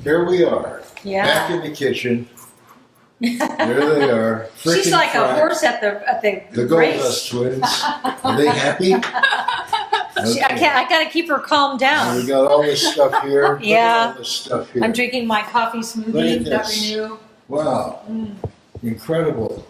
Here we are. Yeah. Back in the kitchen. There they are. She's like frack. a horse at the The race. Goldust twins. Are they happy? Okay. I gotta keep her calmed down. We got all this stuff here. Look Yeah. at all this stuff here. I'm drinking my coffee smoothie. Look at this. RENEW. Wow. Incredible.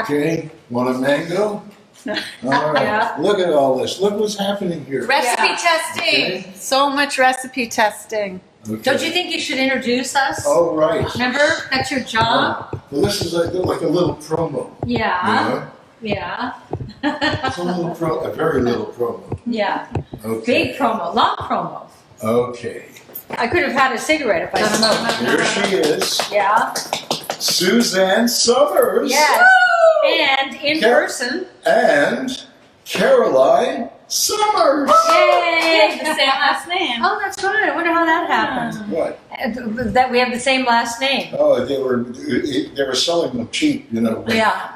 Okay. Want a mango? All right. Yeah. Look at all this. Look what's happening here. Recipe testing. Okay. So much recipe testing. Okay. Don't you think you should introduce us? Oh, right. Remember, that's your job. Well, this is like a little promo. Yeah. You know? Yeah. It's a very little promo. Yeah. Okay. Big promo, long promo. Okay. I could have had a cigarette if I smoked. Here she is. Yeah. Suzanne Somers. Yes. And in person. And Caroline Somers. Yay! The same last name. Oh, that's good. I wonder how that happened. What? That we have the same last name. Oh, they were selling them cheap, you know. Yeah.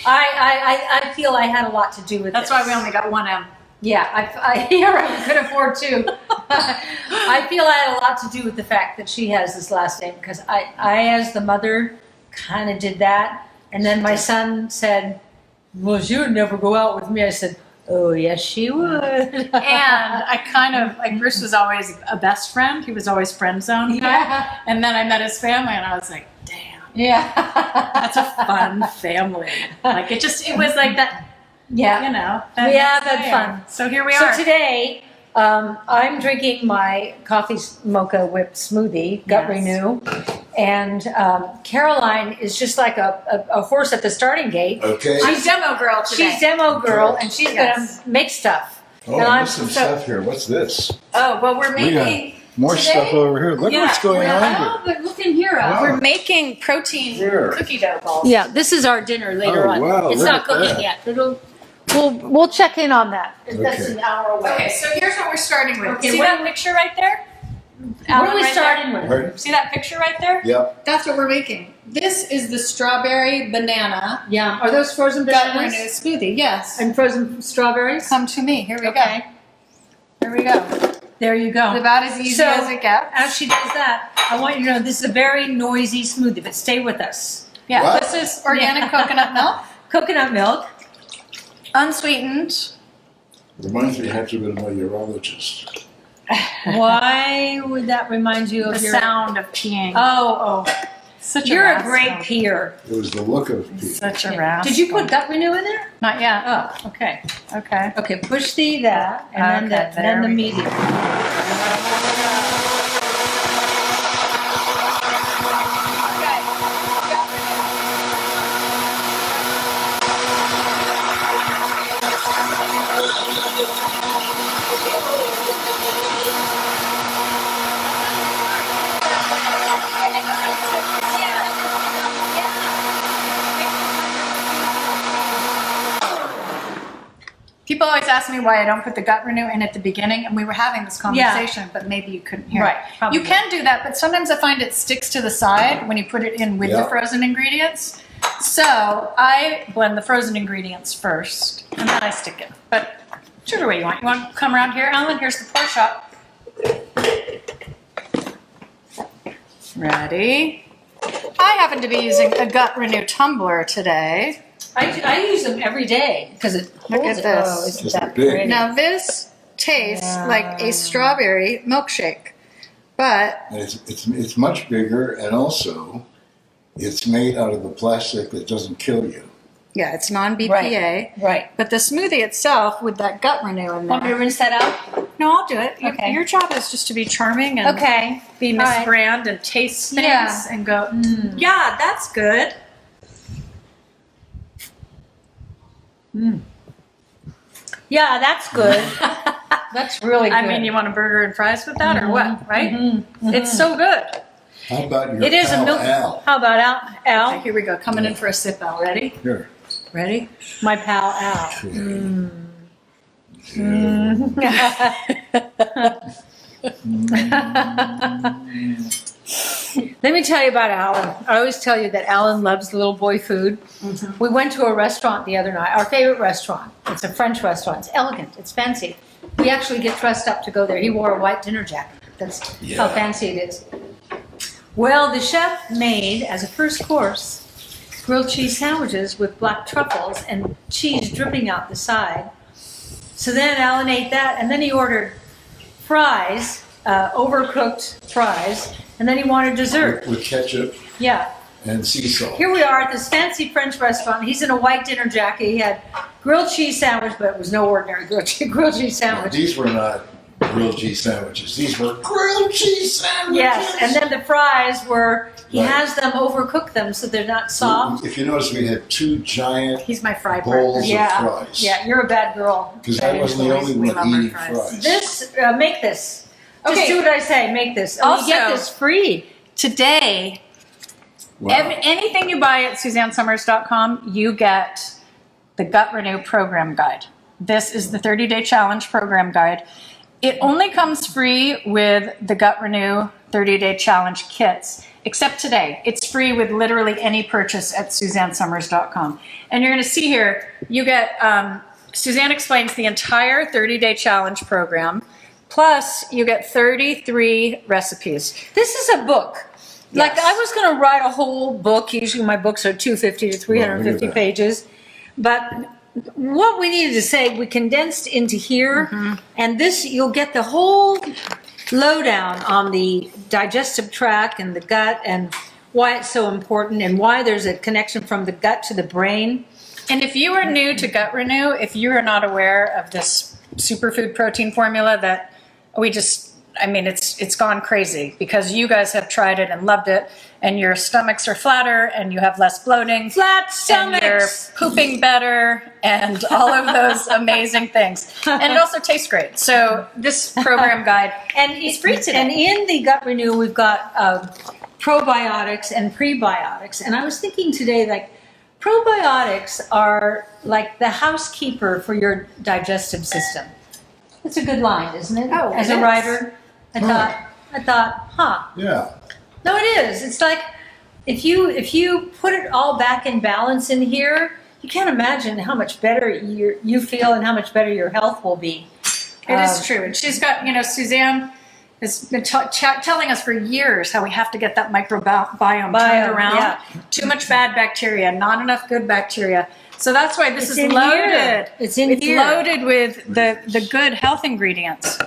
I feel I had a lot to do with That's this. why we only got one M. Yeah, I could afford two. I feel I had a lot to do with the fact that she has this last name because I as the mother, kind of did that. And then my son said, well, she would never go out with me. I said, oh, yes, she would. And I kind of, like, Bruce was always a best friend. He was always friend zone guy. Yeah. And then I met his family and I was like, damn, Yeah. that's a fun family. Like, it was like that, Yeah. you know. We have had fun. So here we So are. today, I'm drinking my coffee mocha whipped smoothie, Gut Yes. RENEW, and Caroline is just like a horse at the starting gate. Okay. She's demo girl today. She's demo girl, and she's Yes. gonna make stuff. Oh, And I'm there's some so- stuff here. What's this? Oh, well, we're We got making more today- stuff over here. Look Yeah, what's going on here. Oh, but look in here. Wow. We're making protein Here. cookie dough balls. Yeah, this is our dinner later Oh, on. wow, It's look not at cooking that. yet. We'll check in on that. That's Okay. an hour away. Okay, so here's what we're starting with. Okay, See what- that picture right there? What Alan are we right starting there? with? Right? See that picture right there? Yep. That's what we're making. This is the strawberry banana Yeah. Are those frozen gut bananas? RENEW smoothie. Yes. And frozen strawberries? Come to me. Here we Okay. go. Here we go. There you go. It's about as easy So, as it gets. As she does that, I want you to know this is a very noisy smoothie, but stay with us. Yeah, What? this is organic coconut milk, Coconut milk. unsweetened. Reminds me, I have to go to my urologist. Why would that remind you The of your sound of peeing. Oh, Such you're a rascal. great peer. It was the look of people. Such a Yeah. rascal. Did you put Gut RENEW in there? Not yet. Oh, okay. Okay. Okay, push that, and Okay, then the there we medium. People always ask me why I don't put the gut RENEW in at the beginning, and we were having this conversation, but maybe you couldn't hear. Right, it. probably. You can do that, but sometimes I find it sticks to the side when you put it in with the Yeah. frozen ingredients. So I blend the frozen ingredients first, and then I stick it. But whichever way you want. You want to come around here, Alan? Here's the pour shot. Ready? I happen to be using a Gut RENEW tumbler today. I use them every day because it Look holds at it. this. Oh, isn't Just that big. pretty? Now this tastes like a strawberry milkshake, but And it's much bigger, and also it's made out of the plastic that doesn't kill you. yeah, it's non-BPA. Right. But the smoothie itself with that Gut RENEW in Want me to there. rinse that out? No, I'll do it. Okay. Your job is just to be charming and Okay. be All Miss right. Brand and taste things Yeah. and go, yeah, that's good. Yeah, that's good. That's really good. I mean, you want a burger and fries with that or what, right? Mm-hmm. It's so good. How about your It is a pal milk. Al? How about Al? Okay, Al? here we go. Coming in for a sip, Al. Ready? Here. Ready? My pal Al. Let me tell you about Alan. I always tell you that Alan loves little boy food. We went to a restaurant the other night, our favorite restaurant. It's a French restaurant. It's elegant. It's fancy. We actually get dressed up to go there. He wore a white dinner jacket. That's how Yeah. fancy it is. Well, the chef made, as a first course, grilled cheese sandwiches with black truffles and cheese dripping out the side. So then Alan ate that, and then he ordered fries, overcooked fries, and then he wanted dessert. With ketchup Yeah. and sea salt. Here we are at this fancy French restaurant. He's in a white dinner jacket. He had grilled cheese sandwich, but it was no ordinary grilled cheese sandwich. These were not grilled cheese sandwiches. These were grilled cheese sandwiches. Yes, and then the fries were, he Right. has them overcook them so they're not soft. If you notice, we had 2 giant He's my fry bowls partner. Yeah, of fries. yeah, you're a bad girl. Because I wasn't the only We one love our eating fries. fries. This, make this. Just Okay. do what I say, make this. And you get Also- this free. Today, Wow. anything you buy at SuzanneSomers.com, you get the Gut Renew program guide. This is the 30-day challenge program guide. It only comes free with the Gut Renew 30-day challenge kits, except today. It's free with literally any purchase at SuzanneSomers.com. And you're going to see here, you get, Suzanne explains the entire 30-day challenge program, plus you get 33 recipes. This is a book. Like Yes. I was going to write a whole book. Usually my books are 250 to 350 Well, look at that. pages. But what we needed to say, we condensed into here. And this, you'll get the whole lowdown on the digestive tract and the gut and why it's so important and why there's a connection from the gut to the brain. And if you are new to Gut Renew, if you are not aware of this superfood protein formula that we just, I mean, it's gone crazy because you guys have tried it and loved it, and your stomachs are flatter and you have less bloating. Flat And you're stomachs. pooping better and all of those amazing things. And it also tastes great. So this program guide, And It's free today. And in the Gut Renew, we've got probiotics and prebiotics. And I was thinking today, like, probiotics are like the housekeeper for your digestive system. It's a good line, isn't it? Oh, As it a is. writer, I thought, huh. Yeah. No, it is. It's like if you put it all back in balance in here, you can't imagine how much better you feel and how much better your health will be. it is true. And she's got, Suzanne has been telling us for years how we have to get that microbiome turned around. yeah. Too much bad bacteria, not enough good bacteria. So that's why this It's is in loaded. here. It's in here. Loaded with the good health ingredients.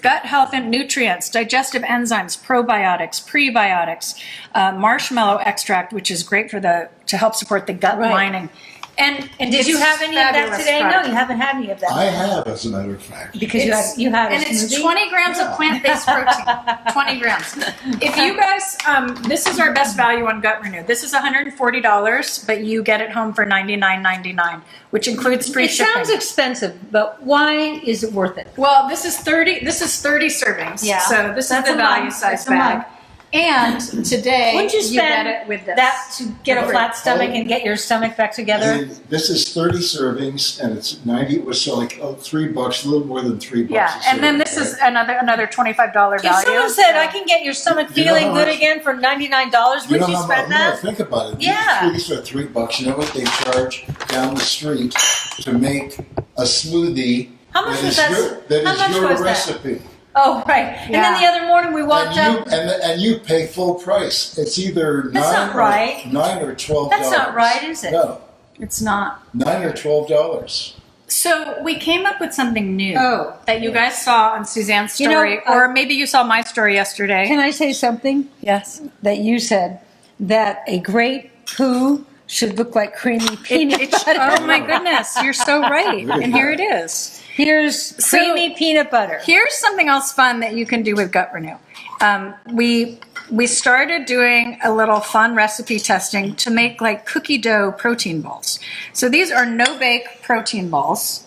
Gut health and nutrients, digestive enzymes, probiotics, prebiotics, marshmallow extract, which is great to help support the gut Right. lining. And Did you it's have any of that fabulous today? product. No, you haven't had any of that. I have, as a matter of fact. Because It's- you had a and it's smoothie? 20 grams of plant-based protein. 20 grams. If you guys, this is our best value on Gut Renew. This is $140, but you get it home for $99.99, which includes free It shipping. sounds expensive, but why is it worth it? Well, this is 30 servings. Yeah. So this That's is a the value month. size That's a bag. month. And today Wouldn't you get spend it with this. that to get a For flat free. stomach and get your stomach back I together? mean, this is 30 servings, and it's 90. It was so like $3, a little more than $3. Yeah, and then this is another $25 value. If someone said, so- I can get your stomach You know feeling how good much- again for $99, would you spend No, that? think about it. Yeah. These are $3. You know what they charge down the street to make a smoothie? How much that was is that? Your, that How is much your was that? recipe. Oh, right. And then Yeah. the other morning we walked up. And you pay full price. It's either That's not right. $9 or $12. That's not right, is it? No, It's not. $9 or $12. So we came up with something new Oh. that you guys saw on Suzanne's You know, story, or maybe you saw my story yesterday. Can I say something? Yes. That you said that a great poo should look like creamy peanut butter. Oh my goodness, you're so right. And here it is. Here's creamy peanut butter. Here's something else fun that you can do with Gut Renew. We started doing a little fun recipe testing to make like cookie dough protein balls. So these are no-bake protein balls.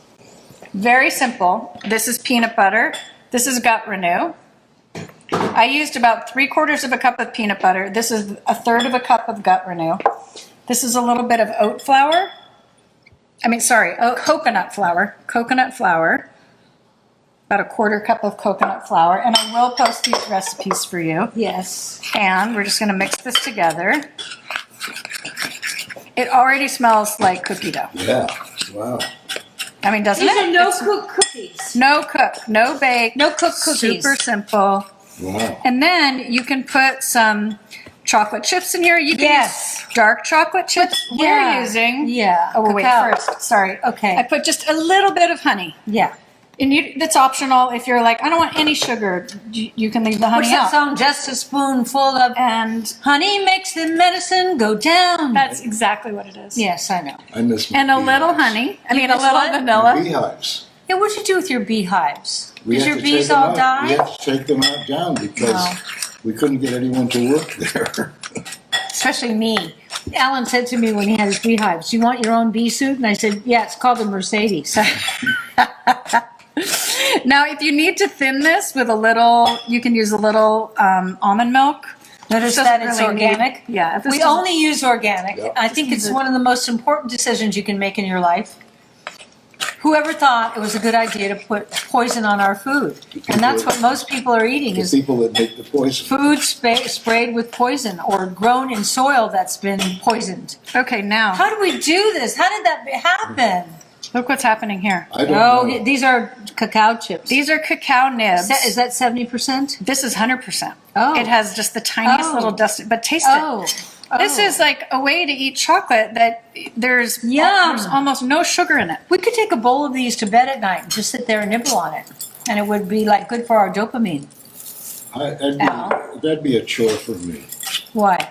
Very simple. This is peanut butter. This is Gut Renew. I used about 3/4 of a cup of peanut butter. This is 1/3 of a cup of Gut Renew. This is a little bit of oat flour. Coconut flour. Coconut flour. About 1/4 cup of coconut flour. And I will post these recipes for you. Yes. And we're just going to mix this together. It already smells like cookie dough. Yeah. Wow. I mean, doesn't These it? are no It's cook cookies. no cook, no bake. No cook cookies. Super simple. Wow. And then you can put some chocolate chips in here. You can use dark chocolate chips. We're using. Yeah. Oh, wait, cacao. first. Sorry. Okay. I put just a little bit of honey. Yeah. And that's optional. If you're like, I don't want any sugar, you can leave the honey What's that out. song? Just a spoonful of And honey makes the medicine go down. that's exactly what it is. Yes, I know. I miss my And a beehives. little honey. I mean, a miss little what? vanilla. Beehives. Yeah, what'd you do with your beehives? We Did had your to bees take them all out. die? We had to take them out down because Oh. we couldn't get anyone to work there. Especially me. Alan said to me when he had his beehives, "Do you want your own bee suit?" And I said, "Yeah, it's called a Mercedes." Now, if you need to thin this with a little, you can use a little almond milk. Notice Doesn't that it's really need- organic. yeah, if this We doesn't- only use organic. Yep. I think it's one of the most important decisions you can make in your life. Whoever thought it was a good idea to put poison on our food? And that's what most people are eating The is people that make the poison. food sprayed with poison or grown in soil that's been poisoned. Okay, now, How do we do this? How did that happen? look what's happening here. I don't Oh, know. these are cacao chips. These are cacao nibs. Is that 70%? This is 100%. Oh. It has just the tiniest Oh. little dust, but taste Oh. it. This is like a way to eat chocolate that there's Yum. almost no sugar in it. We could take a bowl of these to bed at night and just sit there and nibble on it. And it would be like good for our dopamine. That'd be a chore for me. Why?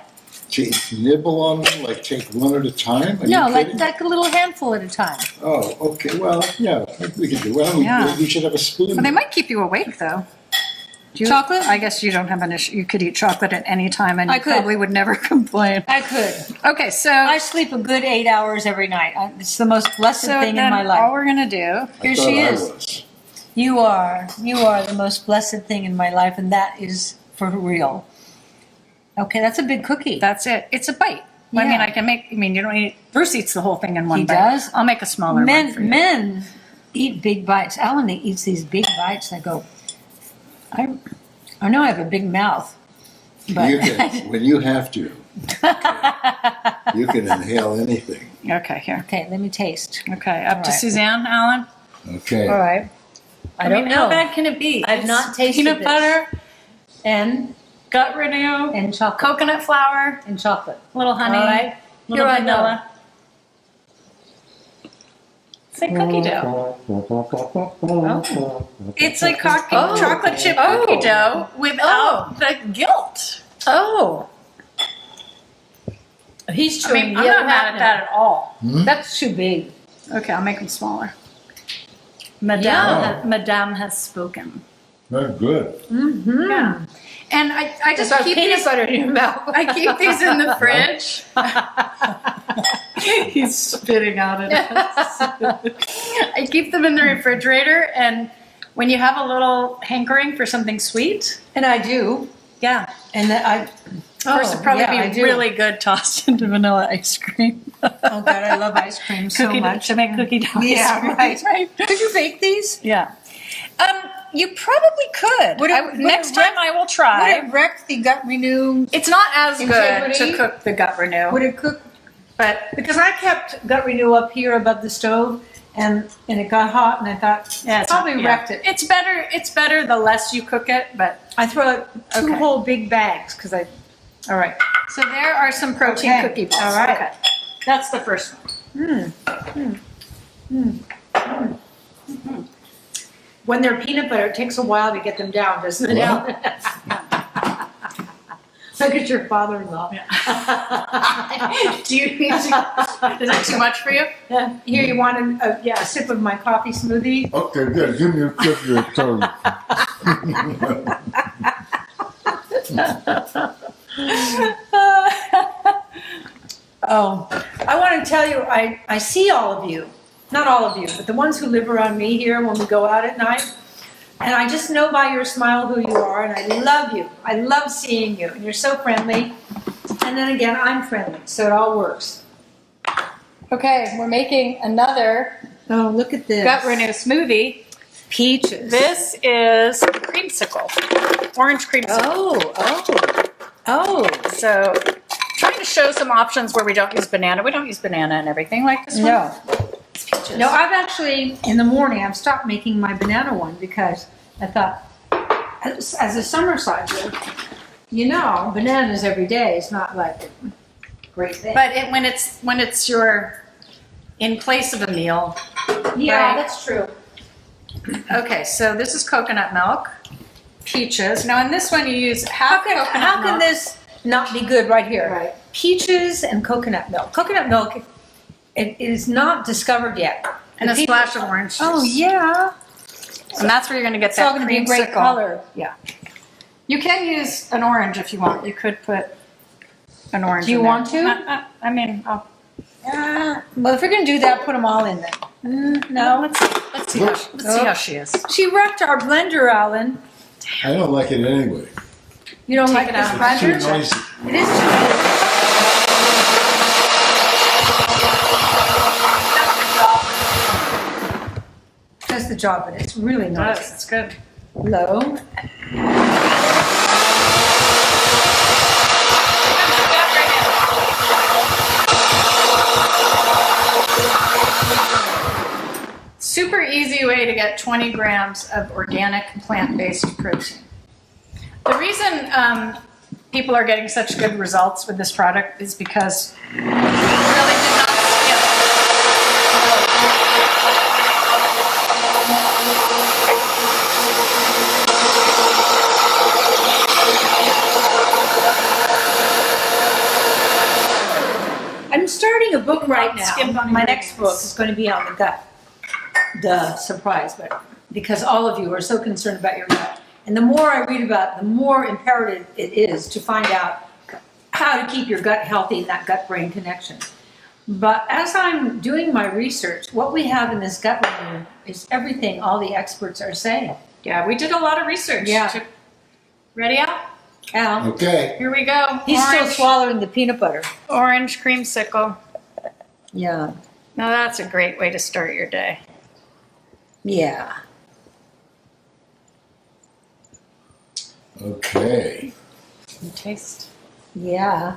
To nibble on them, like take one at a time? Are No, you like kidding? a little handful at a time. Oh, okay. Well, yeah, we could do. Well, Yeah. we should have a spoon. Well, they might keep you awake though. Chocolate? I guess you don't have an issue. You could eat chocolate at any time and I you could. probably would never complain. I could. Okay, so I sleep a good 8 hours every night. It's the most blessed thing in my all life. we're gonna do. I Here thought she I is. was. You are the most blessed thing in my life, and that is for real. Okay, that's a big cookie. That's it. It's a bite. I mean, Yeah. you don't eat. Bruce eats the whole thing in one He bite. does? I'll make a smaller one for you. Men eat big bites. Alan eats these big bites. And I go, I know I have a big mouth, but You can, when you have to, you can inhale anything. Okay, here. okay, let me taste. Okay, up to right. Suzanne, Alan. Okay. All right. I don't know. How bad can it be? I've It's not tasted peanut this. butter, And gut renew, chocolate. coconut flour, And chocolate. little honey, All right. little Here I vanilla. It's like cookie dough. It's like chocolate chip cookie dough without the guilt. Oh. He's I chewing mean, the I'm not other mad half at that at all. That's too big. Okay, I'll make them smaller. Yeah. Madame has spoken. Very good. Mm-hmm. Yeah. And I just keep peanut these, butter in your mouth. I keep these in the fridge. He's spitting out at us. I keep them in the refrigerator, and when you have a little hankering for something sweet, And I do. yeah. And that First, it'd probably I be do. really good tossed into vanilla ice cream. Oh God, I love ice cream so Cookie dough, much. to make cookie dough. Yeah, ice cream. right. Could you bake these? Yeah. You probably could. Would it Next wreck- time I will Would try. it wreck the gut renew? It's not as good Integrity? to cook the gut renew, Would it cook? but Because I kept gut renew up here above the stove, and it got hot, and I thought yeah, it's probably wrecked it. It's better. It's better the less you cook it. But I throw out two Okay. whole big bags because I. All right. so there are some protein Okay. cookie balls. All right. Okay. That's the first one. When they're peanut butter, it takes a while to get them down, doesn't it? Well. Look at your father-in-law. Do you need to? Is that too much for you? Here, you want a sip of my coffee smoothie? Okay, good. Give me a quick return. Oh, I want to tell you, I see all of you. Not all of you, but the ones who live around me here when we go out at night. And I just know by your smile who you are, and I love you. I love seeing you, and you're so friendly. And then again, I'm friendly, so it all works. Okay, we're making another Oh, look at this. gut renew smoothie. Peaches. This is creamsicle, orange creamsicle. Oh. So, trying to show some options where we don't use banana. We don't use banana and everything like this one. No. It's peaches. No, I've actually, in the morning, I've stopped making my banana one because I thought, as a summer cider, you know, bananas every day is not like a great thing. But when it's your in place of a meal. Yeah, right? that's true. Okay, so this is coconut milk, peaches. Now in this one you use half coconut How can milk. this not be good right here? Right. Peaches and coconut milk. Coconut milk, it is not discovered yet. And a The people- splash of orange juice. Oh yeah, And that's where you're going to get it's all that going to be a great creamsicle. color. Yeah. You can use an orange if you want. You could put an orange. Do you in there. want to? I mean, I'll, Well, if you're going to do that, put them all in there. No, let's see how she is. she wrecked our blender, Alan. I don't like it anyway. You don't like it this out. It's too blender? noisy. It is too. Does the job, but it's really nice. It's good. Low. Super easy way to get 20 grams of organic plant-based protein. The reason people are getting such good results with this product is because we really did not skip. I'm starting a book right Skimmed now. on My next book ingredients. is going to be on the gut. Duh, surprise, but because all of you are so concerned about your gut. And the more I read about it, the more imperative it is to find out how to keep your gut healthy and that gut-brain connection. But as I'm doing my research, what we have in this gut renew is everything all the experts are saying. Yeah, we did a lot of research. Yeah. Ready, Al? Al, Okay. Here we go. he's still swallowing the peanut butter. Orange creamsicle. Yeah. Now that's a great way to start your day. Yeah. Okay. You taste. Yeah.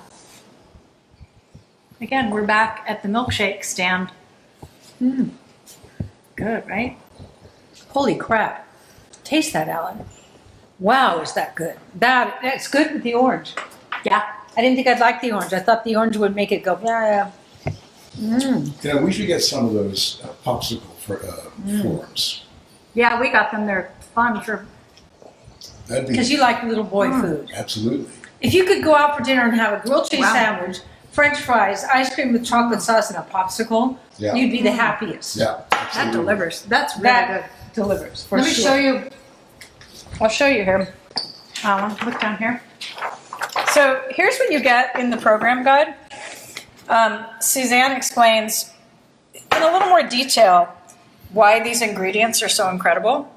Again, we're back at the milkshake stand. Mm. Good, right? Holy crap. Taste that, Alan. Wow, is that good? That's good with the orange. Yeah. I didn't think I'd like the orange. I thought the orange would make it go, yeah, yeah. Mm. You know, we should get some of those popsicle forms. Yeah, we got them. They're fun for. That'd be Because you like little boy food. absolutely. If you could go out for dinner and have a grilled cheese Wow. sandwich, French fries, ice cream with chocolate sauce, and a popsicle, Yeah. you'd be the happiest. Yeah. That Absolutely. delivers. That's really That good. delivers, for Let me sure. show you. I'll show you here. Alan, look down here. So here's what you get in the program guide. Suzanne explains in a little more detail why these ingredients are so incredible.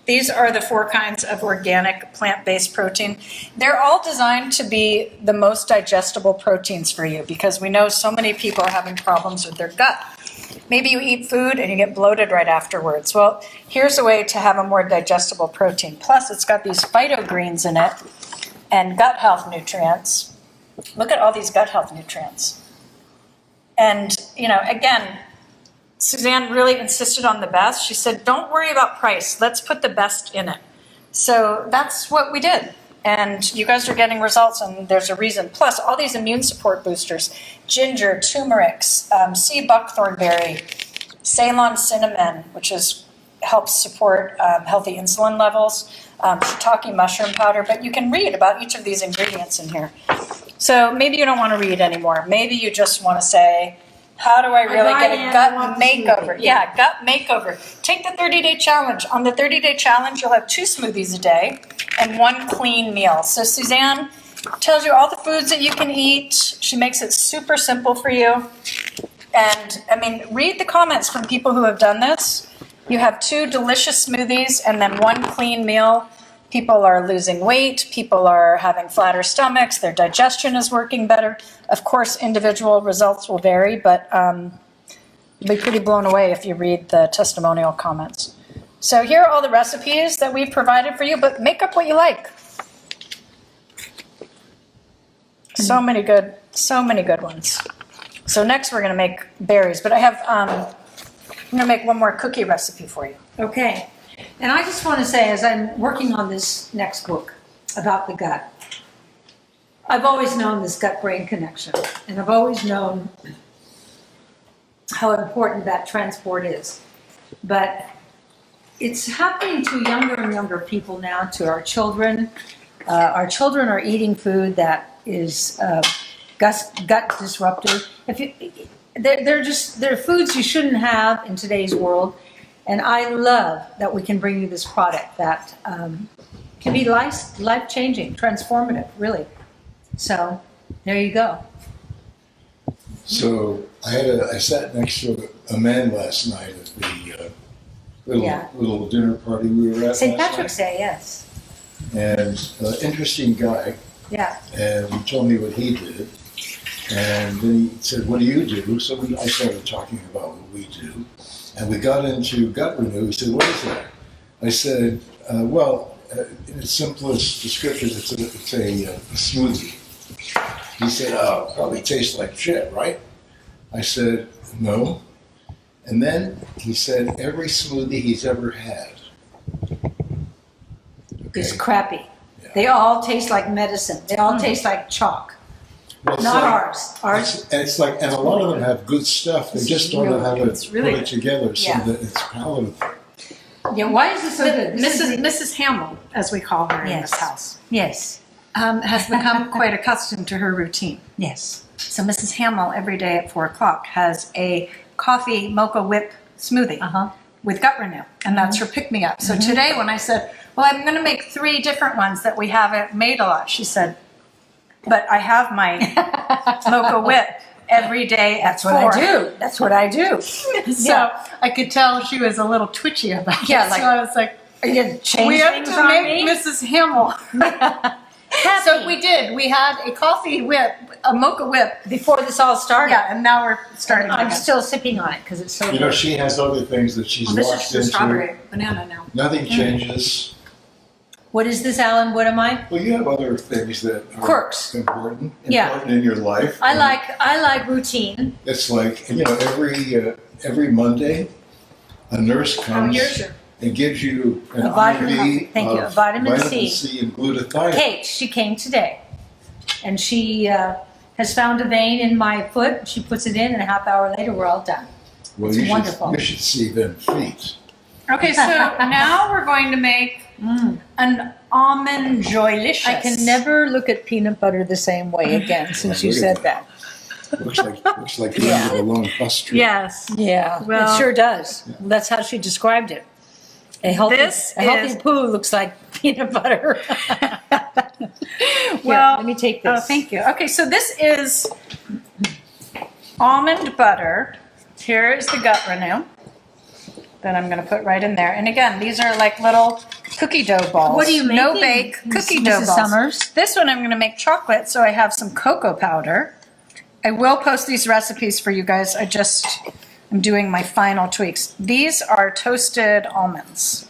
These are the 4 kinds of organic plant-based protein. They're all designed to be the most digestible proteins for you because we know so many people are having problems with their gut. Maybe you eat food and you get bloated right afterwards. Well, here's a way to have a more digestible protein. Plus, it's got these phytogreens in it and gut health nutrients. Look at all these gut health nutrients. And, you know, again, Suzanne really insisted on the best. She said, don't worry about price. Let's put the best in it. So that's what we did. And you guys are getting results, and there's a reason. Plus, all these immune support boosters, ginger, turmeric, sea buckthornberry, Ceylon cinnamon, which helps support healthy insulin levels, shiitake mushroom powder. But you can read about each of these ingredients in here. So maybe you don't want to read anymore. Maybe you just want to say, how do I really get a gut makeover? Yeah, gut makeover. Take the 30-day challenge. On the 30-day challenge, you'll have 2 smoothies a day and 1 clean meal. So Suzanne tells you all the foods that you can eat. She makes it super simple for you. And I mean, read the comments from people who have done this. You have 2 delicious smoothies and then 1 clean meal. People are losing weight, people are having flatter stomachs, their digestion is working better. Of course, individual results will vary, but you'll be pretty blown away if you read the testimonial comments. So here are all the recipes that we've provided for you, but make up what you like. So many good ones. So next we're gonna make berries, but I have, I'm gonna make one more cookie recipe for you. Okay. And I just want to say, as I'm working on this next book about the gut, I've always known this gut-brain connection, and I've always known how important that transport is. But it's happening to younger and younger people now, to our children. Our children are eating food that is gut disruptive. They're foods you shouldn't have in today's world. And I love that we can bring you this product that can be life-changing, transformative, really. So there you go. So I sat next to a man last night at the little dinner party we were at. St. last Patrick's night. Day, yes. And interesting guy. Yeah. And he told me what he did. And then he said, "What do you do?" So I started talking about what we do. And we got into gut renew. He said, "What is that?" I said, in its simplest description, it's a smoothie. He said, "Oh, it probably tastes like shit, right?" I said, "No." And then he said, every smoothie he's ever had It's crappy. Yeah. They all taste like medicine. They all taste like chalk. Well, it's Not like- ours. Ours. It's like, and a lot of them have good stuff. They just don't know how to it's really put it together so Yeah. that it's palatable. Yeah. Why is this so good? Mrs. Hamill, as we call her in Yes. this house, Yes. has become quite accustomed to her routine. Yes. So Mrs. Hamill every day at 4 o'clock has a coffee mocha whip smoothie with gut renew, and that's her pick-me-up. So today when I said, well, I'm going to make 3 different ones that we haven't made a lot, she said, but I have my mocha whip every day at 4. That's what I do. So I could tell she was a little twitchy about Yeah, it. like- So I was like, Are you gonna change we have things to on make me? Mrs. Hamill. So we did. We had a coffee whip, a mocha whip. Before this all started. Yeah, and now we're starting I'm again. still sipping on it because it's so You good. know, she has other things that she's Well, this locked is the into. strawberry banana now. Nothing changes. What is this, Alan? What am I? Well, you have other things that are Quirks. important Yeah. in your life. I And like routine. It's like, every Monday, a nurse comes and gives you an A vitamin- IV thank you, of a vitamin C. and glutathione. Kate, she came today, and she has found a vein in my foot. She puts it in, and a half hour later, we're all done. Well, It's you wonderful. You should see them feet. Okay, so now we're going to make an almond joylicious. I can never look at peanut butter the same way again since you Look said at that. Looks like the end of a long bus trip. Yes. Yeah, Well- it sure does. That's how she described it. A healthy This poo looks like peanut butter. Well, let me take this. Oh, thank you. Okay, so this is almond butter. Here is the gut renew that I'm going to put right in there. And again, these are like little cookie dough balls. What are you No making, bake cookie Mrs. dough balls. Summers? This one I'm going to make chocolate, so I have some cocoa powder. I will post these recipes for you guys. I'm doing my final tweaks. These are toasted almonds.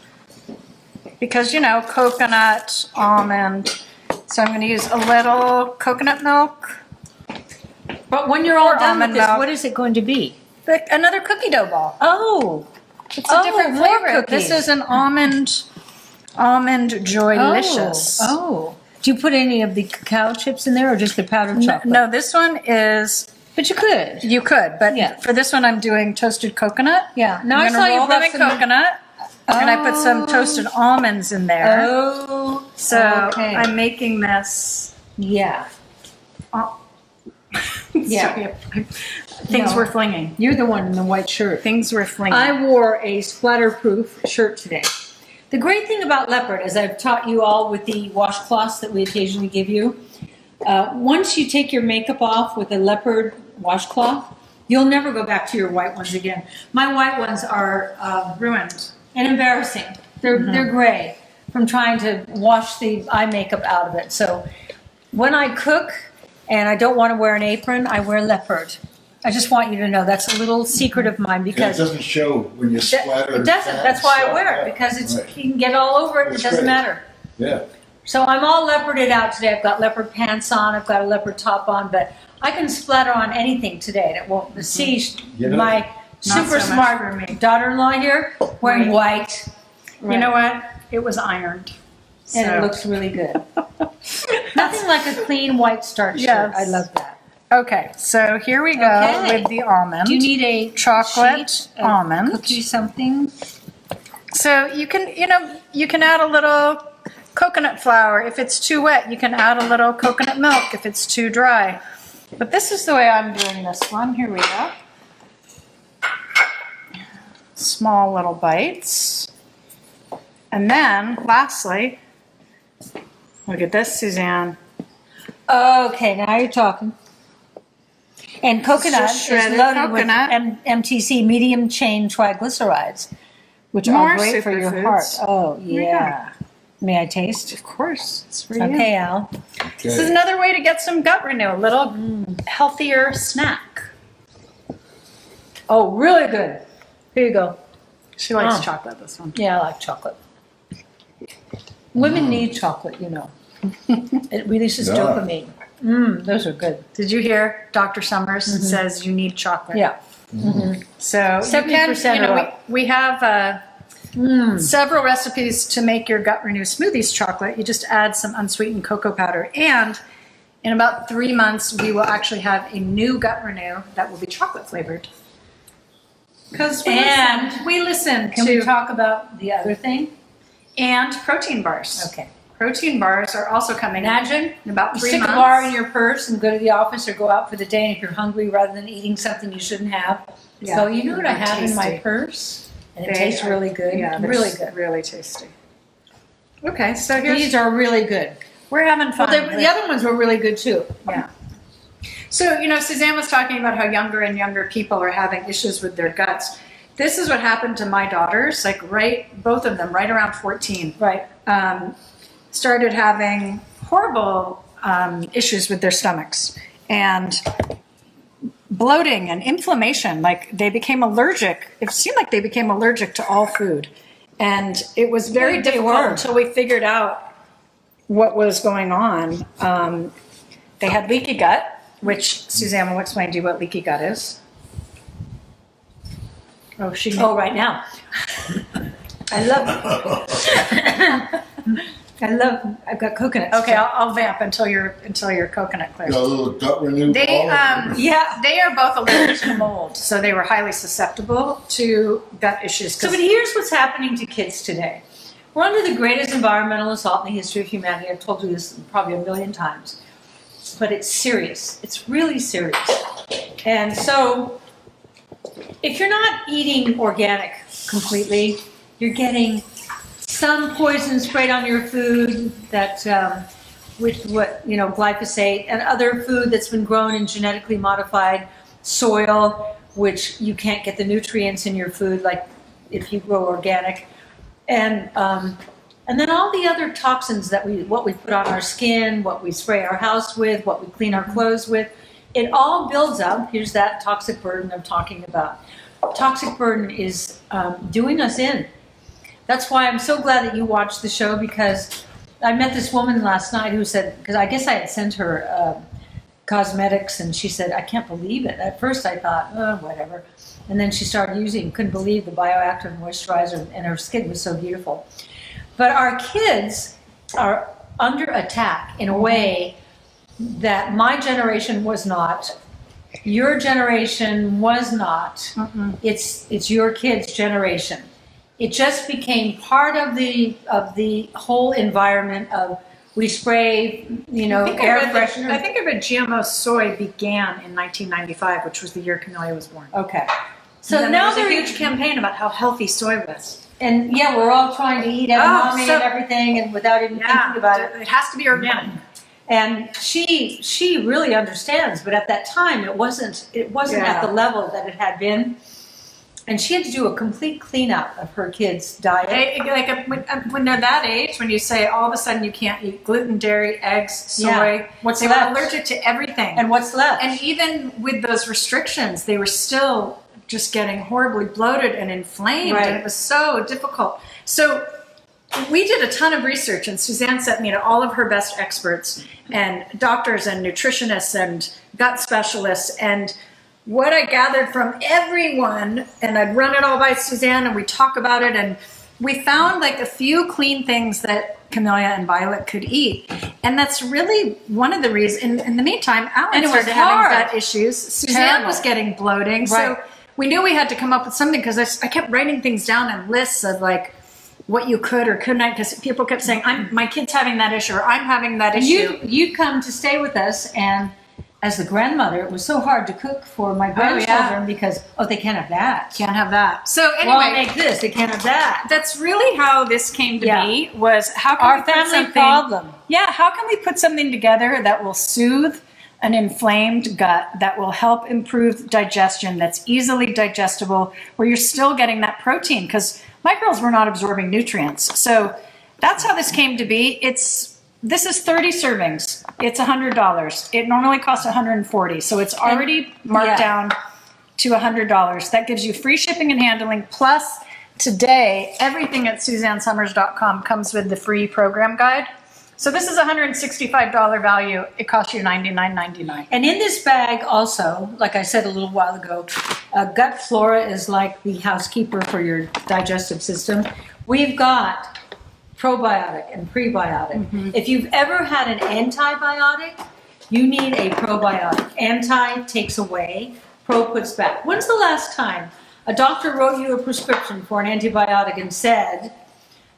Because, coconut, almond. So I'm going to use a little coconut milk. But when you're all Or done with almond this, milk. what is it going to be? Another cookie dough ball. Oh, It's a different more flavor. This cookies. is an almond joylicious. Oh. Do you put any of the cacao chips in there or just the powdered chocolate? No, this one is. But you could. You could, but Yeah. for this one, I'm doing toasted coconut. Yeah. Now I'm I gonna saw you roll them brought in some- coconut, and I put some toasted almonds in there. Oh. So okay. I'm making this. Yeah. Yeah. Things No. were flinging. You're the one in the white shirt. Things were flinging. I wore a splatterproof shirt today. The great thing about leopard, as I've taught you all with the washcloths that we occasionally give you, once you take your makeup off with a leopard washcloth, you'll never go back to your white ones again. My white ones are ruined. and embarrassing. They're gray from trying to wash the eye makeup out of it. So when I cook and I don't want to wear an apron, I wear leopard. I just want you to know that's a little secret of mine And it because doesn't show when you splatter. it doesn't. fat That's why I stuff. wear it Yeah, because it's right. you can get all over it. And That's it doesn't great. matter. Yeah. So I'm all leoparded out today. I've got leopard pants on. I've got a leopard top on, but I can splatter on anything today. That won't see You know, my not super so much for smart me. daughter-in-law here wearing white You know what? It was ironed. And So- it looks really good. Nothing like a clean white starch shirt. Yes. I love that. Okay, so here we go Okay. with the almond. Do you need a chocolate sheet, a almond? cookie something? So you can add a little coconut flour. If it's too wet, you can add a little coconut milk if it's too dry. But this is the way I'm doing this one. Here we go. Small little bites. And then, lastly, look at this, Suzanne. Okay, now you're talking. And coconut Just is shredded loaded coconut. with MTC, medium chain triglycerides, which More are great for your superfoods. heart. Oh, Here we yeah. May I taste? Of course, it's for you. Okay, Al. This is another way to get some gut renew, a little healthier snack. Oh, really good. Here you go. She likes Oh. chocolate, this one. Yeah, I like chocolate. Women need chocolate, you know. It releases Yeah. dopamine. Those are good. Did you hear Dr. Summers says you need chocolate? Yeah. So 70% are up. we have several recipes to make your gut renew smoothies chocolate. You just add some unsweetened cocoa powder, and in about 3 months we will actually have a new gut renew that will be chocolate flavored. Because we listen Can to we talk about the other thing? and protein bars. Okay. Protein bars are also coming. Imagine in about you 3 stick months. a bar in your purse and go to the office or go out for the day, and if you're hungry, rather than eating something you shouldn't have, Yeah. so you know what I They're have in my tasty. purse? And it They tastes are- really good. Yeah, they're really good. really tasty. Okay, so here's These are really good. we're having fun. Well, the other ones were really good too. Yeah. So, Suzanne was talking about how younger and younger people are having issues with their guts. This is what happened to my daughters, both of them, right around 14. Right. Started having horrible issues with their stomachs and bloating and inflammation. Like they became allergic. It seemed like they became allergic to all food. And it was very They difficult were. until we figured out what was going on. They had leaky gut, which Suzanne will explain to you what leaky gut is. Oh, right now. I love I've got coconuts. Okay, I'll vamp until your coconut clears. Got a little gut renew. They Yeah. they are both allergic to mold, so they were highly susceptible to gut issues. So, but here's what's happening to kids today. We're under the greatest environmental assault in the history of humanity. I've told you this probably a million times. But it's serious. It's really serious. And so, if you're not eating organic completely, you're getting some poison sprayed on your food that, with glyphosate, and other food that's been grown in genetically modified soil, which you can't get the nutrients in your food like if you grow organic. And then all the other toxins that what we put on our skin, what we spray our house with, what we clean our clothes with, it all builds up. Here's that toxic burden I'm talking about. Toxic burden is doing us in. That's why I'm so glad that you watched the show, because I met this woman last night who said, because I guess I had sent her cosmetics, and she said, I can't believe it. At first I thought, oh, whatever. And then she started using, couldn't believe the bioactive moisturizer, and her skin was so beautiful. But our kids are under attack in a way that my generation was not, your generation was not. It's your kids' generation. It just became part of the whole environment of, we spray, air freshener. I think I read GMO soy began in 1995, which was the year Camelia was born. Okay. So So now now there's a they're huge campaign about how healthy soy was. and yeah, we're all trying to eat edamame so- and everything, and without even thinking about it. It has to be organic. And she really understands, but at that time it wasn't Yeah. at the level that it had been. And she had to do a complete cleanup of her kids' diet. When they're that age, when you say all of a sudden you can't eat gluten, dairy, eggs, soy, Yeah. What's they left? were allergic to everything. And what's left? And even with those restrictions, they were still just getting horribly bloated and inflamed, Right. and it was so difficult. So we did a ton of research, and Suzanne sent me to all of her best experts and doctors and nutritionists and gut specialists. And what I gathered from everyone, and I'd run it all by Suzanne, and we talk about it, and we found like a few clean things that Camelia and Violet could eat. And that's really one of the reasons. In the meantime, Alan And it was started having hard. gut issues. Suzanne Terrible. was getting bloating. Right. So we knew we had to come up with something because I kept writing things down in lists of like what you could or couldn't, because people kept saying, my kid's having that issue, or I'm having that And issue. you'd come to stay with us, and as the grandmother, it was so hard to cook for my yeah. grandchildren because, they can't have that. Can't have that. So Well, I'll anyway, make this, they can't have that. that's really how this came to Yeah. be, was how can we Our put family something, problem. Yeah, how can we put something together that will soothe an inflamed gut, that will help improve digestion, that's easily digestible, where you're still getting that protein, because my girls were not absorbing nutrients. So that's how this came to be. This is 30 servings. It's $100. It normally costs $140. So it's already marked down to $100. That gives you free shipping and handling. Plus, today, everything at SuzanneSomers.com comes with the free program guide. So this is a $165 value. It costs you $99.99. And in this bag also, like I said a little while ago, gut flora is like the housekeeper for your digestive system. We've got probiotic and prebiotic. If you've ever had an antibiotic, you need a probiotic. Anti takes away, pro puts back. When's the last time a doctor wrote you a prescription for an antibiotic and said,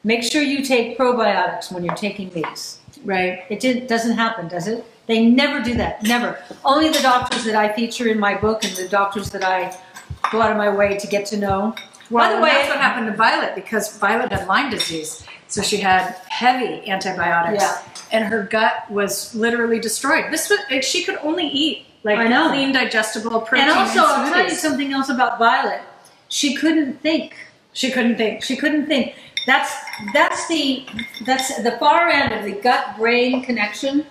make sure you take probiotics when you're taking these? Right. It doesn't happen, does it? They never do that, never. Only the doctors that I feature in my book and the doctors that I go out of my way to get to know. Well, By the way, that's what happened to Violet, because Violet had Lyme disease. So she had heavy antibiotics, Yeah. and her gut was literally destroyed. She could only eat like I know. clean, digestible protein. and also, I'll tell you smoothies. something else about Violet. She couldn't think. She couldn't think. She couldn't think. That's the far end of the gut-brain connection.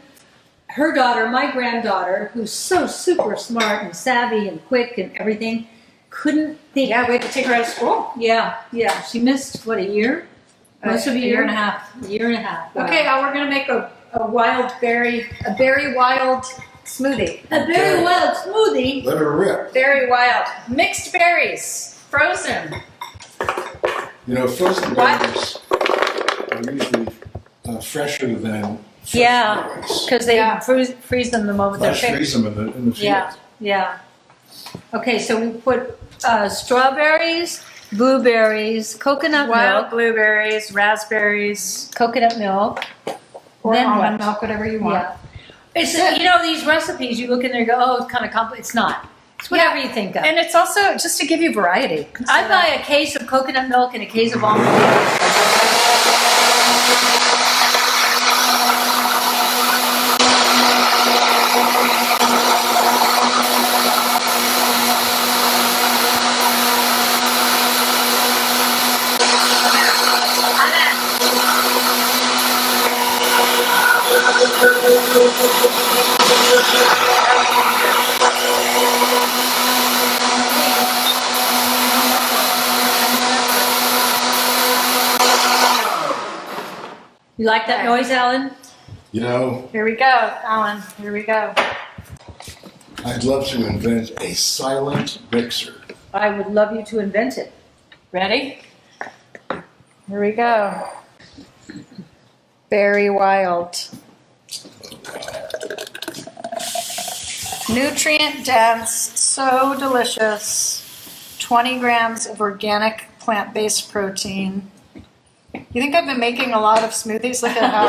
Her daughter, my granddaughter, who's so super smart and savvy and quick and everything, couldn't think. Yeah, we had to take her out of school. Yeah. She missed, what, a year? Most of a year and a half. A year and a half. Wow. Okay, we're gonna make a berry wild smoothie. A very wild smoothie. Let her rip. Berry wild, mixed berries, frozen. Frozen What? berries are usually fresher than fresh Yeah, berries. because they Yeah. freeze them the moment they're Flash freeze picked. them in the field. Yeah. Okay, so we put strawberries, blueberries, coconut Wild milk, blueberries, raspberries, coconut milk. or Then almond what? milk, whatever you want. Yeah. It's these recipes. You look in there and go, oh, it's kind of complicated. It's not. It's whatever you think of. And it's also just to give you variety. I buy a case of coconut milk and a case of almond milk. You like that noise, Alan? Here we go, Alan. Here we go. I'd love to invent a silent mixer. I would love you to invent it. Ready? Here we go. Berry wild. Nutrient dense, so delicious. 20 grams of organic plant-based protein. You think I've been making a lot of smoothies? Look at how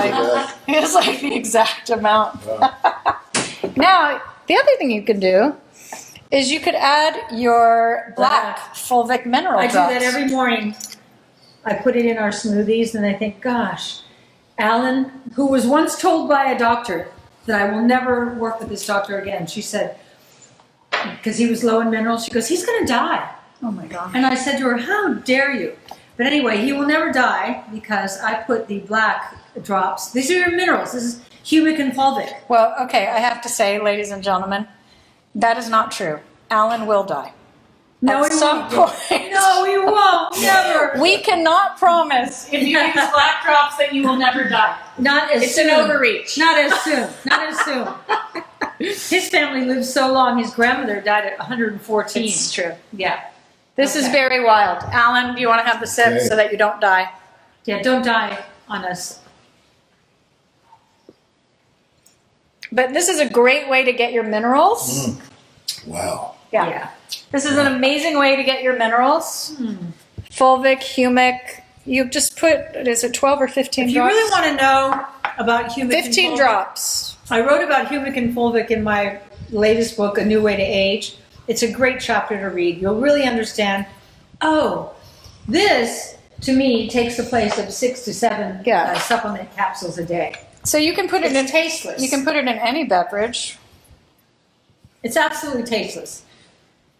it's like the exact amount. Now, the other thing you could do is you could add your black fulvic mineral I do drops. that every morning. I put it in our smoothies and I think, gosh, Alan, who was once told by a doctor that I will never work with this doctor again. She said, because he was low in minerals, she goes, he's going to die. Oh my God. And I said to her, how dare you? But anyway, he will never die because I put the black drops. These are your minerals. This is humic and fulvic. Well, okay, I have to say, ladies and gentlemen, that is not true. Alan will die. No, At he some won't. point. No, he won't. Never. We cannot promise if you use black drops that you will never die. Not as It's soon. an overreach. Not as soon. Not as soon. His family lived so long. His grandmother died at 114. It's true. Yeah. This is Okay. very wild. Alan, do you want to have the sip Okay. so that you don't die? Yeah, don't die on us. But this is a great way to get your minerals. Wow. Yeah. This is an amazing way to get your minerals. Fulvic, humic. You just put, is it 12 or 15 If you drops? really want to know about humic 15 and fulvic, drops. I wrote about humic and fulvic in my latest book, A New Way to Age. It's a great chapter to read. You'll really understand, oh, this, to me, takes the place of 6 to 7 Yeah. supplement capsules a day. So you can put it in It's tasteless. You can put it in any beverage. It's absolutely tasteless.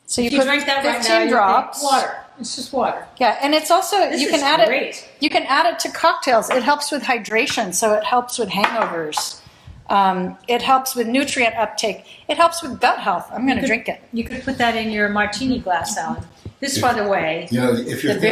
So you If you put drink that 15 right now, you drops. think water. It's just water. Yeah, and it's also This you can is add great. it. You can add it to cocktails. It helps with hydration, so it helps with hangovers. It helps with nutrient uptake. It helps with gut health. I'm going to drink it. You could put that in your martini glass, Alan. This, by the way, You know, if you're the thinking,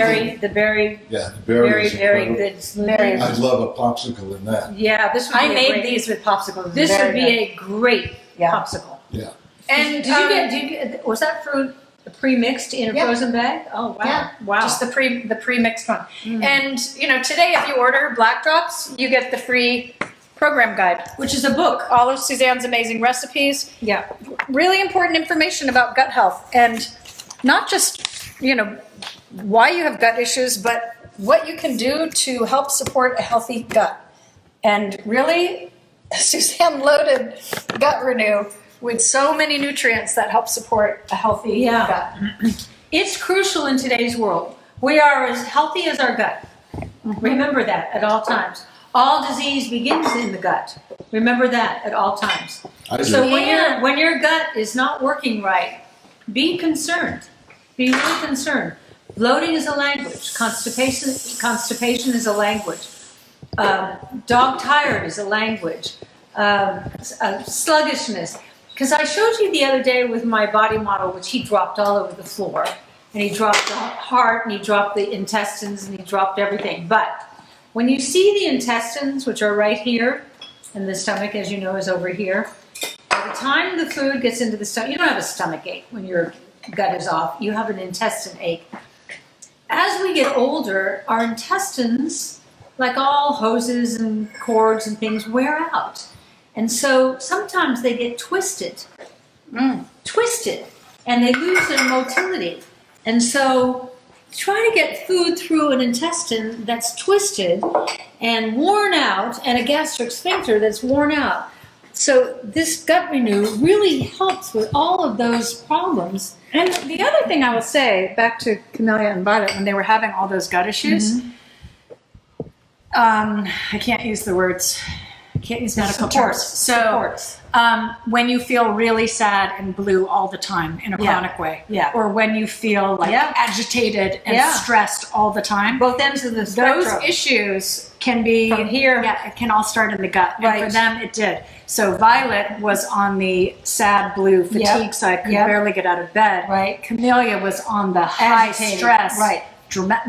very, yeah, the berry very, is very incredible. good smoothie. I'd love a popsicle in that. Yeah, this would be I a made great, these with popsicles. This Very would be good. a great Yeah. popsicle. Yeah. And Did you get? Was that fruit pre-mixed in a Yeah. frozen bag? Oh wow! Yeah. Wow. just the pre-mixed one. And you know, today if you order Black Drops, you get the free program guide. Which is a book. All of Suzanne's amazing recipes. Yeah. Really important information about gut health, and not just, you know, why you have gut issues, but what you can do to help support a healthy gut. And really, Suzanne loaded Gut Renew with so many nutrients that help support a healthy Yeah. gut. It's crucial in today's world. We are as healthy as our gut. Remember that at all times. All disease begins in the gut. Remember that at all times. I do. So when your gut is not working right, be concerned. Be really concerned. Bloating is a language. Constipation is a language. Dog tired is a language. Sluggishness. Because I showed you the other day with my body model, which he dropped all over the floor. And he dropped the heart, and he dropped the intestines, and he dropped everything. But when you see the intestines, which are right here, and the stomach, as you know, is over here, by the time the food gets into the stomach, you don't have a stomach ache when your gut is off. You have an intestine ache. As we get older, our intestines, like all hoses and cords and things, wear out. And so sometimes they get twisted, and they lose their motility. And so try to get food through an intestine that's twisted and worn out, and a gastric sphincter that's worn out. So this Gut Renew really helps with all of those problems. And the other thing I will say, back to Camelia and Violet, when they were having all those gut issues, I can't use the words. I can't use medical terms. Supports. When you feel really sad and blue all the time in a Yeah. chronic way, Yeah. or when you feel like Yeah. agitated and Yeah. stressed all the time, Both ends of the those spectrum. issues can be From here. Yeah, it can all start in the gut, and Right. for them it did. So Violet was on the sad blue fatigue side, could Yep. barely get out of bed. Right. Camelia was on the high Agitated. stress, Right.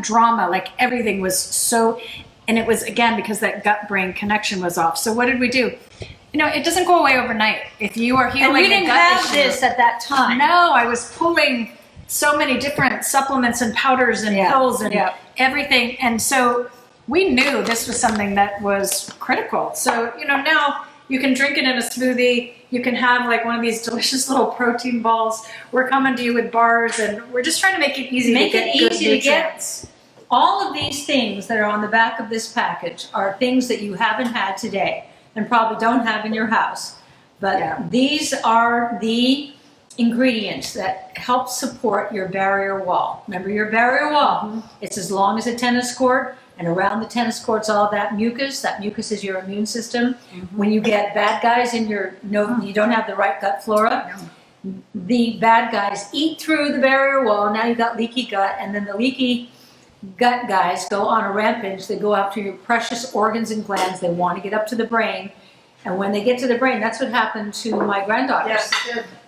drama, like everything was so, and it was again because that gut-brain connection was off. So what did we do? You know, it doesn't go away overnight. If you are healing And we a didn't gut have issue, this at that time. no, I was pulling so many different supplements and powders and Yeah, pills and yeah. everything. And so we knew this was something that was critical. So, you know, now you can drink it in a smoothie. You can have like one of these delicious little protein balls. We're coming to you with bars, and we're just trying to make it easy Make to it get good easy to get. nutrients. All of these things that are on the back of this package are things that you haven't had today and probably don't have in your house. But Yeah. these are the ingredients that help support your barrier wall. Remember your barrier wall. It's as long as a tennis court, and around the tennis court's all that mucus. That mucus is your immune system. When you get bad guys in your, you don't have the right gut flora, the bad guys eat through the barrier wall. Now you've got leaky gut, and then the leaky gut guys go on a rampage. They go after your precious organs and glands. They want to get up to the brain. And when they get to the brain, that's what happened to my granddaughters.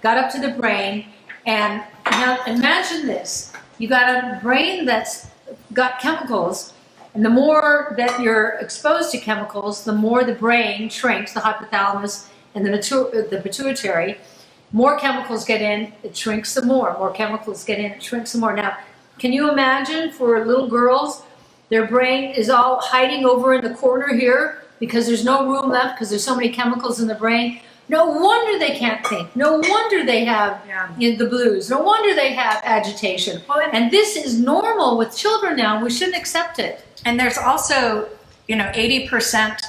Got up to the brain, and now imagine this. You got a brain that's got chemicals, and the more that you're exposed to chemicals, the more the brain shrinks, the hypothalamus and the pituitary. More chemicals get in, it shrinks some more. More chemicals get in, it shrinks some more. Now, Can you imagine for little girls, their brain is all hiding over in the corner here because there's no room left because there's so many chemicals in the brain? No wonder they can't think. No wonder they have the blues. No wonder they have agitation. And this is normal with children now. We shouldn't accept it. And there's also, 80%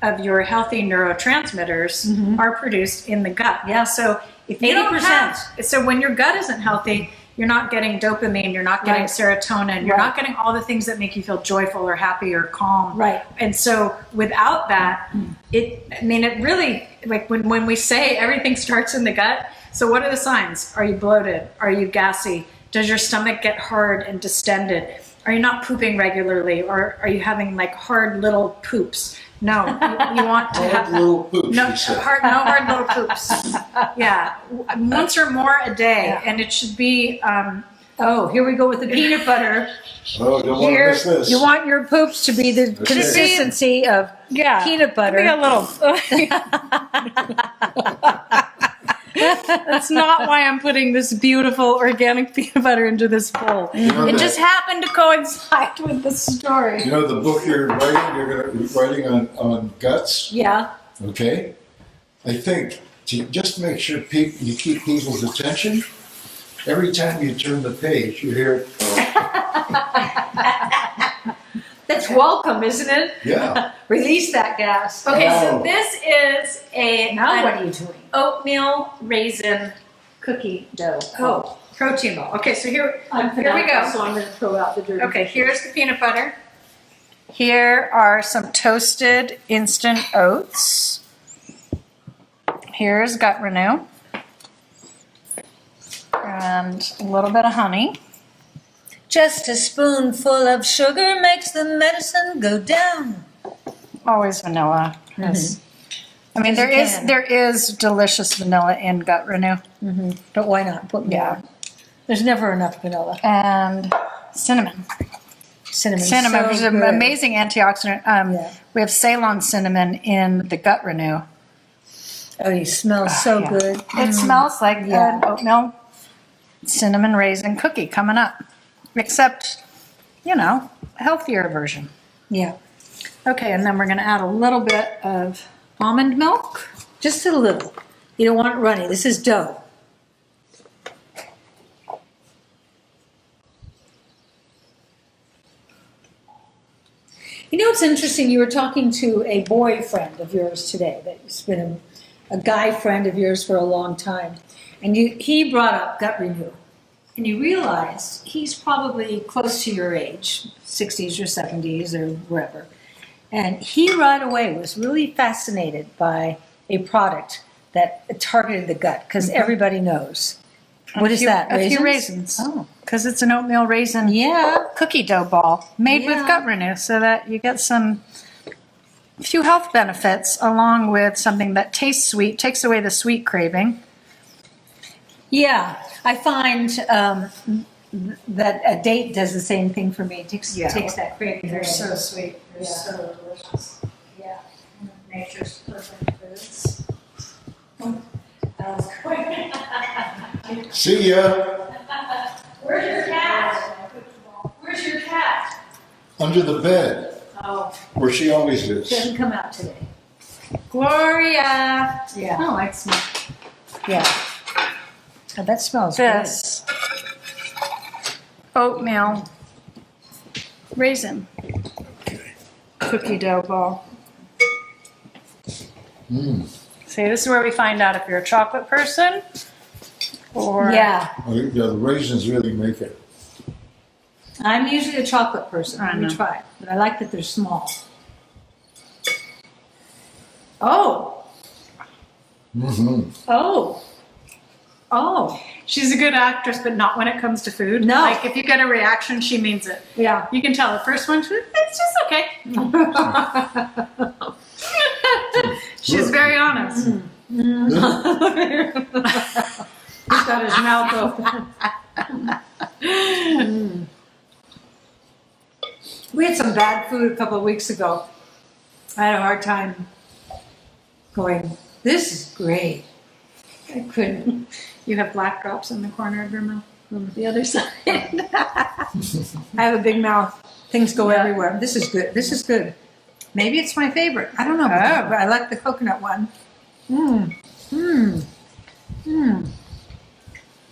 of your healthy neurotransmitters are produced in the gut. Yeah. So if you don't 80%. have, so when your gut isn't healthy, you're not getting dopamine, you're not getting Right. serotonin, you're Right. not getting all the things that make you feel joyful or happy or calm. Right. And so without that, it really, like when we say everything starts in the gut, so what are the signs? Are you bloated? Are you gassy? Does your stomach get hard and distended? Are you not pooping regularly? Or are you having like hard little poops? No, you want to Hard have little poops, no you said. no hard little poops. Yeah, once or more a day, Yeah. and it should be. Oh, here we go with the peanut butter. Oh, don't want to Here, miss this. you want your poops to be the Okay. consistency of Yeah, peanut butter. Give me a little. That's not why I'm putting this beautiful organic peanut butter into this bowl. know It that- just happened to coincide with the story. You know the book you're going to be writing on guts, Yeah. okay? I think to just make sure you keep people's attention, every time you turn the page, you hear, That's welcome, isn't it? yeah. Release that gas. Okay, Oh. so this is Now an what are you doing? oatmeal raisin cookie dough. Oh. Protein ball. Okay, so here we So go. I'm going to throw out the dirty. Okay, here's the peanut butter. Here are some toasted instant oats. Here's gut renew. And a little bit of honey. Just a spoonful of sugar makes the medicine go down. Always vanilla. Yes. I mean, Because you can. there is delicious vanilla in gut renew. But why not? Put more. Yeah. There's never enough vanilla. And cinnamon. Cinnamon. Cinnamon, so which is an good. amazing antioxidant. Yeah. We have Ceylon cinnamon in the gut renew. Oh, you smell so Yeah. good. It smells like Yeah. an oatmeal cinnamon raisin cookie coming up, except, a healthier version. Yeah. Okay, and then we're going to add a little bit of almond milk. Just a little. You don't want it runny. This is dough. You know, it's interesting. You were talking to a boyfriend of yours today that's been a guy friend of yours for a long time. And he brought up gut renew. And you realized he's probably close to your age, 60s or 70s or wherever. And he right away was really fascinated by a product that targeted the gut because everybody knows. What is that? A few raisins. Oh. Because it's an oatmeal raisin Yeah. cookie dough ball made with Yeah. gut renew so that you get a few health benefits along with something that tastes sweet, takes away the sweet craving. Yeah. I find that a date does the same thing for me. It takes that craving away. sweet. They're so delicious. Yeah. Nature's perfect foods. See ya Where's your cat? Where's your cat? under the bed, Oh, where she always She is. doesn't come out today. Gloria. Yeah. Oh, I smell Yeah. Oh, that smells good. this. Oatmeal raisin cookie dough ball. See, this is where we find out if you're a chocolate person or Yeah. Oh, yeah, the raisins really make it. I'm usually a chocolate person. I Let me know. try it. But I like that they're small. Oh. Mm-hmm. Oh. Oh. She's a good actress, but not when it comes to food. No. Like if you get a reaction, she means it. Yeah. You can tell the first one, it's just okay. She's very honest. He's got his mouth open. We had some bad food a couple of weeks ago. I had a hard time going, this is great. I couldn't. You have black drops in the corner of your mouth. The other side. I have a big mouth. Things go everywhere. This is good. This is good. Maybe it's my favorite. I don't know, but I like the coconut one.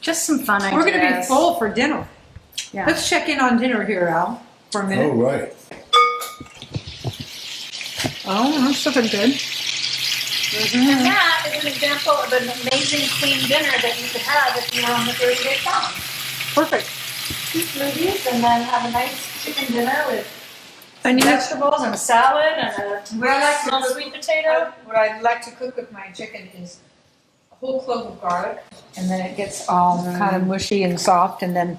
Just some fun ideas. We're going to be full for dinner. Yeah. Let's check in on dinner here, Al, for a minute. Oh, right. Oh, that's looking good. And that is an example of an amazing clean dinner that you could have if you were on the 30-day challenge. Perfect. 2 smoothies and then have a nice chicken dinner with And vegetables and a salad and a What I like to small cook- sweet potato. what I like to cook with my chicken is a whole clove of garlic, and then it gets all kind of mushy and soft, and then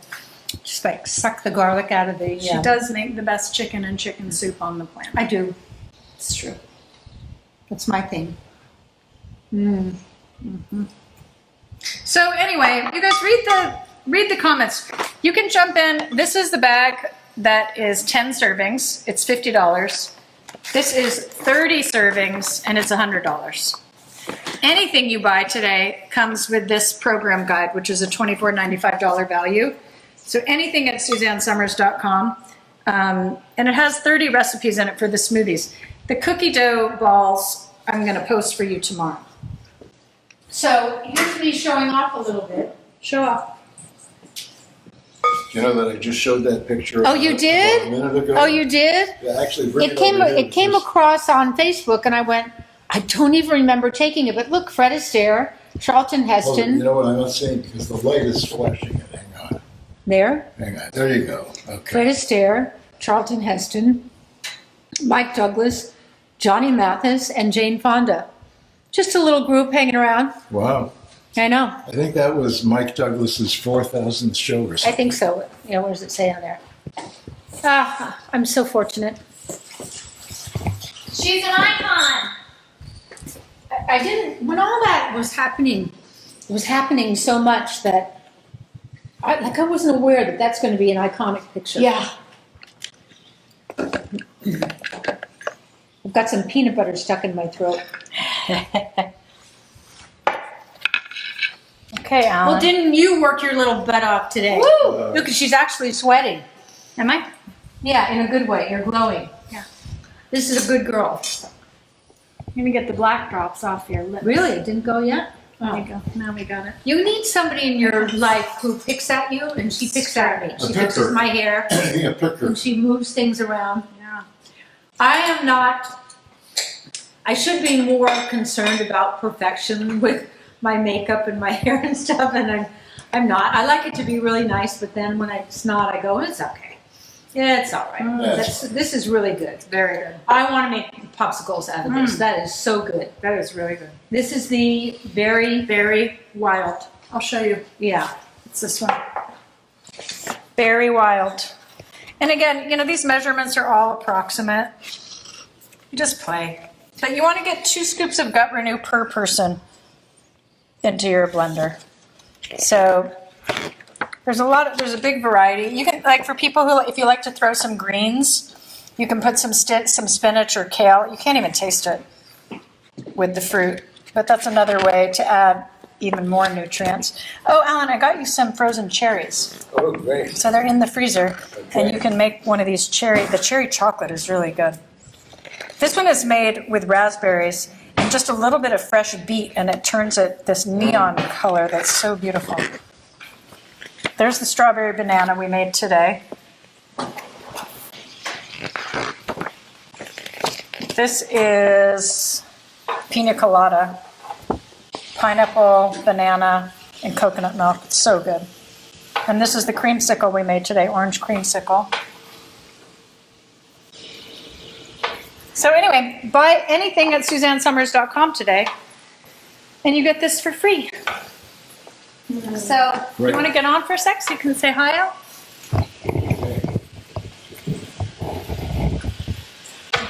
just like suck the garlic out of the. She does make the best chicken and chicken soup on the planet. I do. It's true. That's my thing. So anyway, you guys read the comments. You can jump in. This is the bag that is 10 servings. It's $50. This is 30 servings and it's $100. Anything you buy today comes with this program guide, which is a $24.95 value. So anything at SuzanneSomers.com. And it has 30 recipes in it for the smoothies. The cookie dough balls I'm going to post for you tomorrow. So here's me showing off a little bit. Show off. You know that I just showed that picture. Oh, you did? A minute ago. Oh, you did? Yeah, actually, bring It came. over here. It came Just- across on Facebook, and I went. I don't even remember taking it, but look, Fred Astaire, Charlton Oh, Heston. you know what I'm not saying because the light is flashing it. Hang on. There, Hang on. There you go. Okay. Fred Astaire, Charlton Heston, Mike Douglas, Johnny Mathis, and Jane Fonda. Just a little group hanging around. Wow. I know. I think that was Mike Douglas's 4,000th show or I something. think so. Yeah, what does it say on there? Ah, I'm so fortunate. She's an icon. I didn't, when all that was happening, it was happening so much that I wasn't aware that that's going to be an iconic picture. Yeah. I've got some peanut butter stuck in my throat. Okay, Alan. Well, didn't you work your little butt off today? Woo! Look, she's actually sweating. Am I? Yeah, in a good way. You're glowing. Yeah. This is a good girl. I'm gonna get the black drops off your lip. Really? It didn't go yet? There we go. Now we got it. You need somebody in your life who picks at you, and she picks at me. She picker. fixes my hair, Yeah, picker. and she moves things around. Yeah. I am not, I should be more concerned about perfection with my makeup and my hair and stuff, and I'm not. I like it to be really nice, but then when it's not, I go, it's okay. Yeah, it's all right. This is really good. Very good. I want to make popsicles out of this. That is so good. That is really good. This is the Very wild. I'll show you. yeah. It's this one. Very wild. And again, you know, these measurements are all approximate. You just play. But you want to get 2 scoops of Gut Renew per person into your blender. So there's a big variety. You can, like, for people who, if you like to throw some greens, you can put some spinach or kale. You can't even taste it with the fruit, but that's another way to add even more nutrients. Oh, Alan, I got you some frozen cherries. Oh, great. So they're in the freezer, Okay. and you can make one of these the cherry chocolate is really good. This one is made with raspberries and just a little bit of fresh beet, and it turns it this neon color that's so beautiful. There's the strawberry banana we made today. This is pina colada, pineapple, banana, and coconut milk. It's so good. And this is the creamsicle we made today, orange creamsicle. So anyway, buy anything at SuzanneSomers.com today, and you get this for free. So you Right. want to get on for a sec so you can say hi out?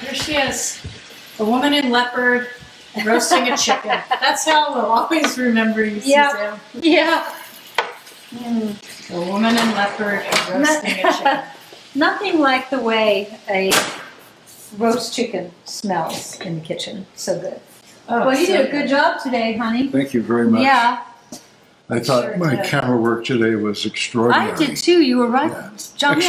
Here she is, a woman in leopard roasting a chicken. That's how we'll always remember you, Suzanne. Yeah. A woman in leopard roasting a chicken. Nothing like the way a roast chicken smells in the kitchen. So good. Oh, Well, you so did a good job today, honey. Thank you very much. Yeah. I thought Sure my did. camera work today was extraordinary. I did too. You were right. Yeah. Johnny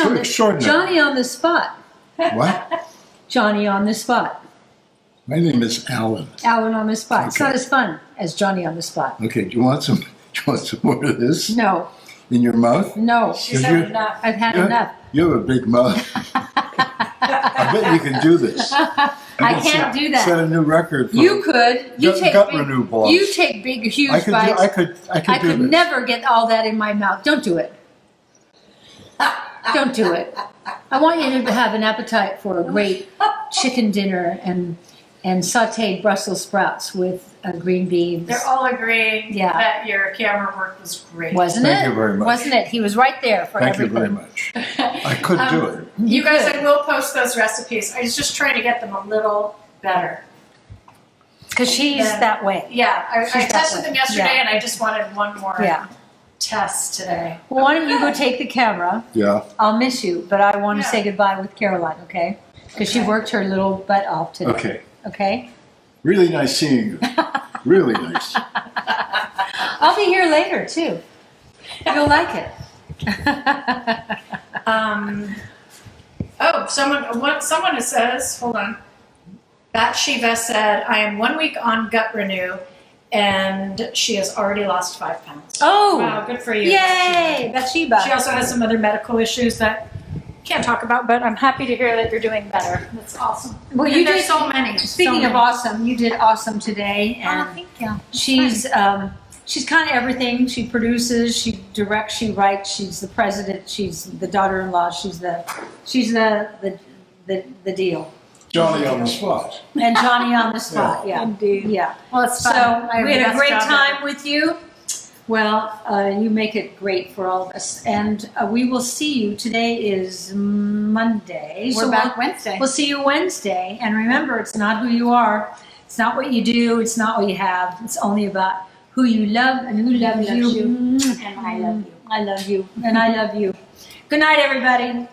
Johnny on the spot. What? Johnny on the spot. My name is Alan. Alan on the spot. It's Okay. not as fun as Johnny on the spot. Okay, do you want some more of this No, in your mouth? no. She's Did you- had enough. I've had You have- enough. You have a big mouth. I bet you can do this. I can't do that. Set a new record for You could. You gut, take gut big, renew balls. You take big, huge I could bites. I I could do could this. never get all that in my mouth. Don't do it. Don't do it. I want you to have an appetite for a great chicken dinner and sautéed Brussels sprouts with green beans. They're all agreeing Yeah. that your camera work was great. Wasn't Thank it? you very much. Wasn't it? He was right there for Thank everything. you very much. I could do it. You guys, could. I will post those recipes. I was just trying to get them a little better. Because she's Yeah. that way. Yeah, I She's that tested way. them yesterday, Yeah. and I just wanted one more Yeah. test today. Well, why don't you go take the camera? Yeah. I'll miss you, but I want to Yeah. say goodbye with Caroline, okay? Because she Okay. worked her little butt off today. Okay. Okay? Really nice seeing you. Really nice. I'll be here later too. You'll like it. Someone says, hold on. Bathsheba said, I am 1 week on gut renew, and she has already lost 5 pounds. Oh, Wow, good for you. yay, Bathsheba. She also has some other medical issues that can't talk about, but I'm happy to hear that you're doing better. That's awesome. Well, And you there's did- so many. Speaking of awesome, you did awesome today, and thank you. she's kind of everything. She produces, she directs, she writes. She's the president. She's the daughter-in-law. She's the deal. Johnny on the spot. And Johnny on the spot. Yeah, Indeed. yeah. Well, it's So fun. I have we the had a best great job time ever. with you. Well, you make it great for all of us, and we will see you. Today is Monday. We're back Wednesday. We'll see you Wednesday. And remember, it's not who you are. It's not what you do. It's not what you have. It's only about who you love and who loves you. And I love you. I love you. And I love you. Good night, everybody.